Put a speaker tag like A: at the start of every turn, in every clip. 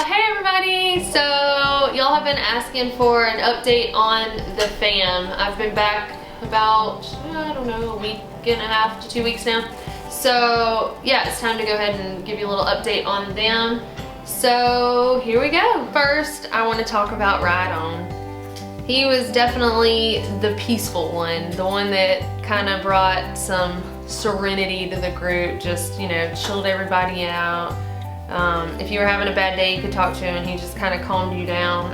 A: Hey everybody! So y'all have been asking for an update on the fam. I've been back about, I don't know, a week and a half to 2 weeks now. So yeah, it's time to go ahead and give you a little update on them. So here we go. First, I want to talk about Ride On. He was definitely the peaceful one, the one that kind of brought some serenity to the group, just, you know, chilled everybody out. If you were having a bad day, you could talk to him and he just kind of calmed you down.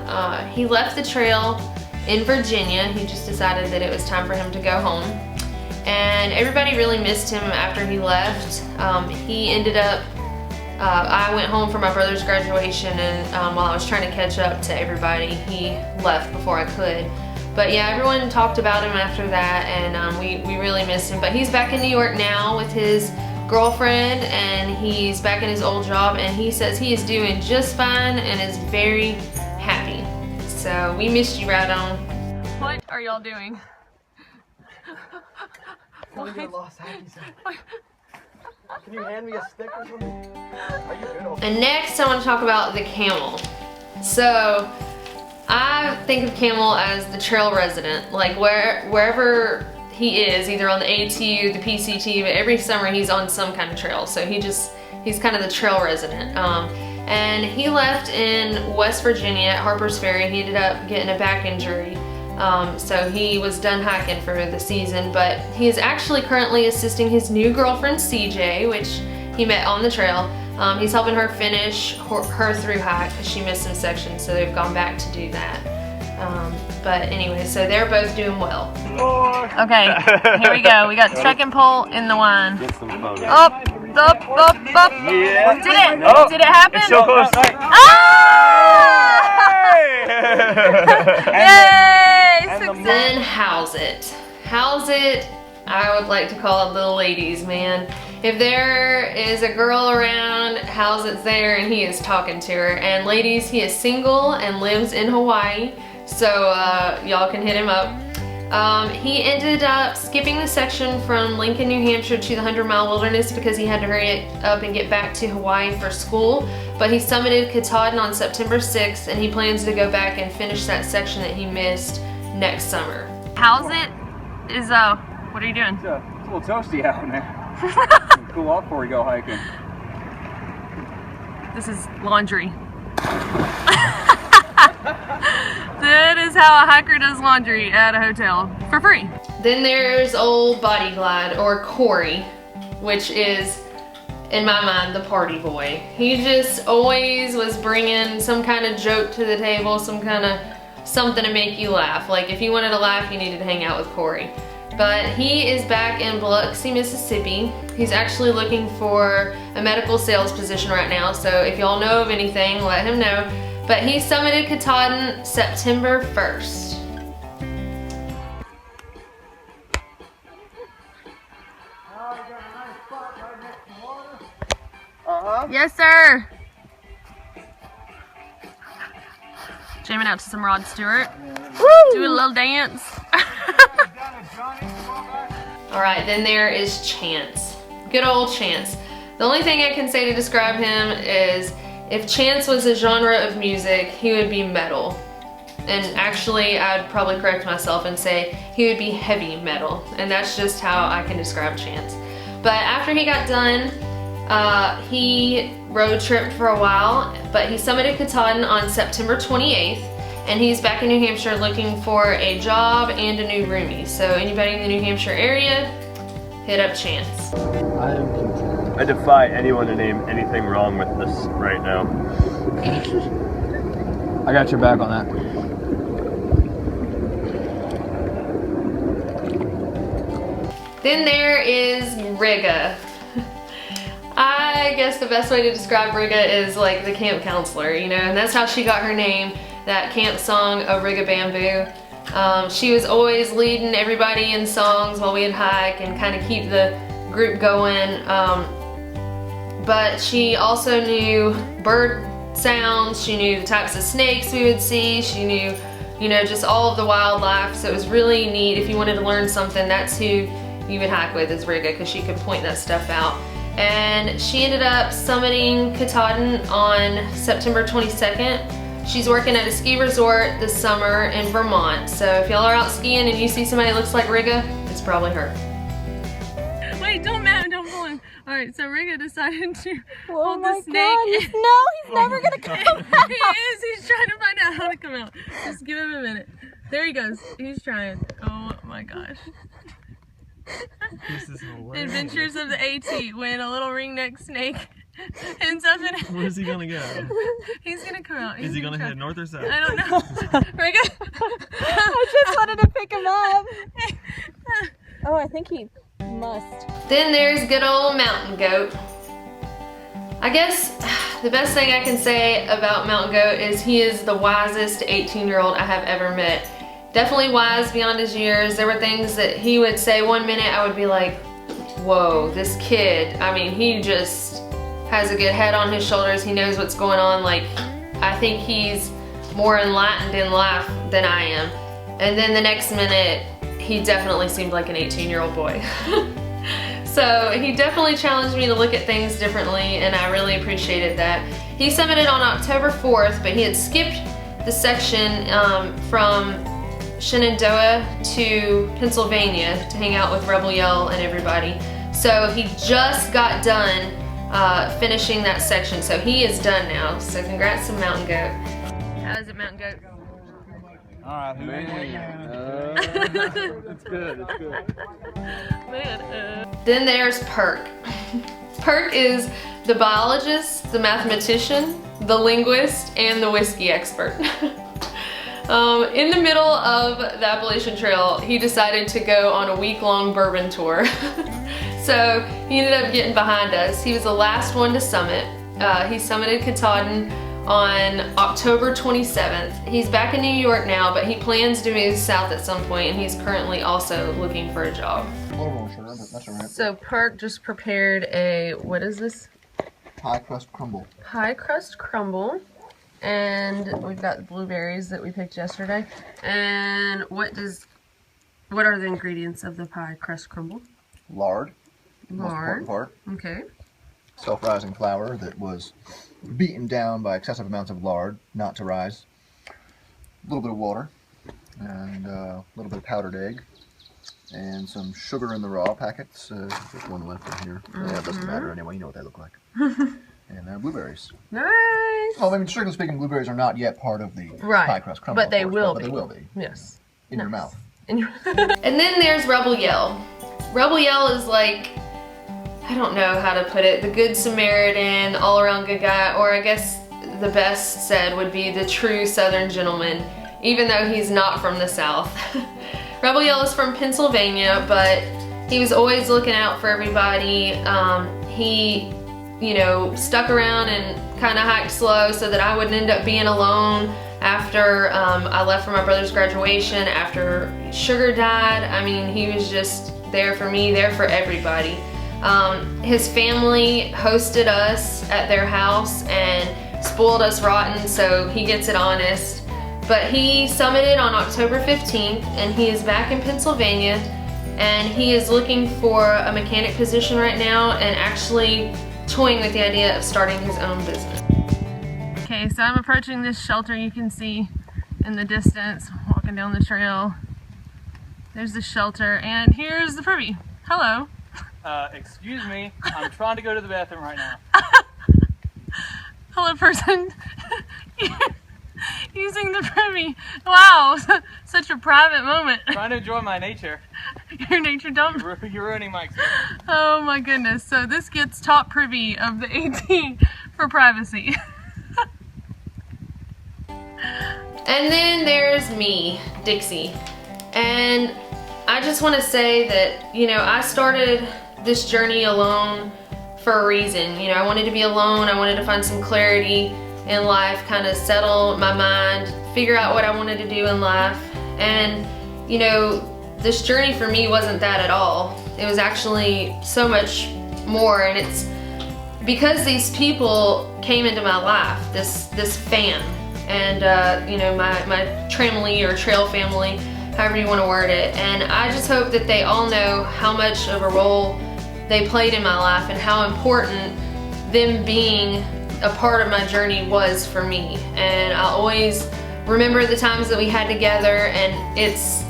A: He left the trail in Virginia. He just decided that it was time for him to go home. And everybody really missed him after he left. He ended up, I went home for my brother's graduation, and while I was trying to catch up to everybody, he left before I could. But yeah, everyone talked about him after that, and we really missed him. But he's back in New York now with his girlfriend, and he's back in his old job, and he says he is doing just fine and is very happy. So we missed you, Ride On. What are y'all doing?
B: Can you hand me a stick or something? Are you good?
A: And next I want to talk about the Camel. So I think of Camel as the trail resident. Like wherever he is, either on the ATU, the PCT, but every summer he's on some kind of trail. So he's kind of the trail resident. And he left in West Virginia at Harper's Ferry. He ended up getting a back injury. So he was done hiking for the season, but he is actually currently assisting his new girlfriend CJ, which he met on the trail. He's helping her finish her through hike because she missed some sections, so they've gone back to do that. But anyway, so they're both doing well. Okay, here we go. We got check and pull in the wine. Up, up, up, up.
C: Yeah.
A: Did it? Oh, did it happen?
C: It's so close.
A: Ah! Yay! Success. Then how's it? How's it? I would like to call it the ladies, man. If there is a girl around, how's it's there, and he is talking to her. And ladies, he is single and lives in Hawaii, so y'all can hit him up. He ended up skipping the section from Lincoln, New Hampshire to the 100-mile wilderness because he had to hurry up and get back to Hawaii for school. But he summited Katahdin on September 6th, and he plans to go back and finish that section that he missed next summer. How's it? What are you doing?
C: It's a little toasty out in there. Cool off before we go hiking.
A: This is laundry. That is how a hiker does laundry at a hotel for free. Then there's old Body Glide, or Corey, which is, in my mind, the party boy. He just always was bringing some kind of joke to the table, some kind of something to make you laugh. Like if you wanted to laugh, you needed to hang out with Corey. But he is back in Biloxi, Mississippi. He's actually looking for a medical sales position right now, so if y'all know of anything, let him know. But he summited Katahdin September 1st. Yes, sir. Jamming out to some Rod Stewart. Woo! Doing a little dance. Alright, then there is Chance. Good old Chance. The only thing I can say to describe him is if Chance was a genre of music, he would be metal. And actually, I'd probably correct myself and say he would be heavy metal. And that's just how I can describe Chance. But after he got done, he road tripped for a while, but he summited Katahdin on September 28th, and he's back in New Hampshire looking for a job and a new roomie. So anybody in the New Hampshire area, hit up Chance.
C: I defy anyone to name anything wrong with this right now.
B: I got your back on that.
A: Then there is Rigga. I guess the best way to describe Rigga is like the camp counselor, you know, and that's how she got her name, that camp song, A Rigga Bamboo. She was always leading everybody in songs while we'd hike and kind of keep the group going. But she also knew bird sounds, she knew the types of snakes we would see, she knew, you know, just all of the wildlife. So it was really neat. If you wanted to learn something, that's who you would hike with, is Rigga, because she could point that stuff out. and she ended up summiting Katahdin on September 22nd. She's working at a ski resort this summer in Vermont. So if y'all are out skiing and you see somebody that looks like Rigga, it's probably her.
D: Wait, don't pull him. Alright, so Rigga decided to hold
E: my
D: the snake.
E: God, no, he's never gonna come out.
D: He is, he's trying to find out how to come out. Just give him a minute. There he goes, he's trying. Oh my gosh.
C: This is hilarious.
D: Adventures of the AT when a little ringneck snake ends up in.
C: Where's he gonna go?
D: He's gonna come out.
C: Is he gonna head north or south?
D: I don't know. Rigga.
E: I just wanted to pick him up. Oh, I think he must.
A: Then there's good old Mountain Goat. I guess the best thing I can say about Mountain Goat is he is the wisest 18-year-old I have ever met. Definitely wise beyond his years. There were things that he would say one minute I would be like, whoa, this kid, I mean, he just has a good head on his shoulders. He knows what's going on. Like, I think he's more enlightened in life than I am. And then the next minute, he definitely seemed like an 18-year-old boy. So he definitely challenged me to look at things differently, and I really appreciated that. He summited on October 4th, but he had skipped the section from Shenandoah to Pennsylvania to hang out with Rebel Yell and everybody. So he just got done finishing that section, so he is done now. So congrats to Mountain Goat. How is it, Mountain Goat?
B: Alright, it's good, it's good.
D: Man,
A: Then there's Perk. Perk is the biologist, the mathematician, the linguist, and the whiskey expert. In the middle of the Appalachian Trail, he decided to go on a week-long bourbon tour. So he ended up getting behind us. He was the last one to summit. He summited Katahdin on October 27th. He's back in New York now, but he plans to move south at some point, and he's currently also looking for a job.
B: A little more sugar, but that's alright.
A: So Perk just prepared a, what is this?
B: Pie crust crumble.
A: Pie crust crumble. And we've got the blueberries that we picked yesterday. And what are the ingredients of the pie crust crumble?
B: Lard. Most
A: Lard.
B: important part.
A: Okay.
B: Self-rising flour that was beaten down by excessive amounts of lard, not to rise. A little bit of water, and a little bit of powdered egg, and some sugar in the raw packets. There's one left in here. Yeah, it doesn't matter anyway, you know what they look like. And blueberries.
A: Nice.
B: Well, I mean, strictly speaking, blueberries are not yet part of the pie crust crumble.
A: But they
B: of course,
A: will
B: but
A: be.
B: they will be.
A: Yes.
B: In your mouth.
A: And then there's Rebel Yell. Rebel Yell is like, I don't know how to put it, the good Samaritan, all-around good guy, or I guess the best said would be the true Southern gentleman, even though he's not from the South. Rebel Yell is from Pennsylvania, but he was always looking out for everybody. He, you know, stuck around and kind of hiked slow so that I wouldn't end up being alone after I left for my brother's graduation, after Sugar died. I mean, he was just there for me, there for everybody. His family hosted us at their house and spoiled us rotten, so he gets it honest. But he summited on October 15th, and he is back in Pennsylvania, and he is looking for a mechanic position right now and actually toying with the idea of starting his own business.
D: okay, so I'm approaching this shelter you can see in the distance, walking down the trail. There's the shelter, and here's the privy. Hello.
F: Excuse me, I'm trying to go to the bathroom right now.
D: Hello, person. Using the privy. Wow, such a private moment.
F: Trying to enjoy my nature.
D: Your nature dump.
F: You're ruining my experience.
D: Oh my goodness. So this gets top privy of the AT for privacy.
A: And then there's me, Dixie. And I just want to say that, you know, I started this journey alone for a reason. You know, I wanted to be alone. I wanted to find some clarity in life, kind of settle my mind, figure out what I wanted to do in life. And, you know, this journey for me wasn't that at all. It was actually so much more, and it's because these people came into my life, this fam, and you know, my tramily or trail family, however you want to word it. And I just hope that they all know how much of a role they played in my life and how important them being a part of my journey was for me. And I always remember the times that we had together, and it's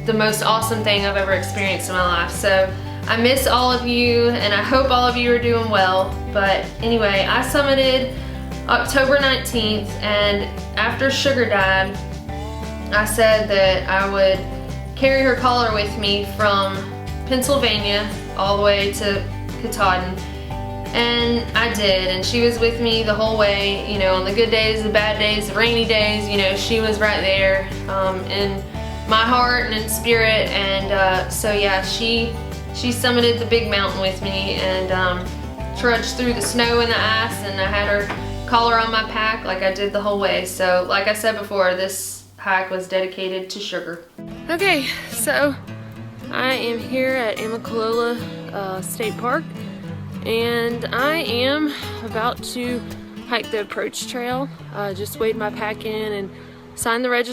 A: the most awesome thing I've ever experienced in my life. So I miss all of you, and I hope all of you are doing well. But anyway, I summited October 19th, and after Sugar died, I said that I would carry her collar with me from Pennsylvania all the way to Katahdin. And I did, and she was with me the whole way, you know, on the good days, the bad days, the rainy days, you know, she was right there in my heart and in spirit. And so yeah, she summited the big mountain with me and trudged through the snow and the ice, and I had her collar on my pack like I did the whole way. So like I said before, this hike was dedicated to Sugar. Okay, so I am here at Amicalola State Park, and I am about to hike the approach trail. Just weighed my pack in and signed the registration.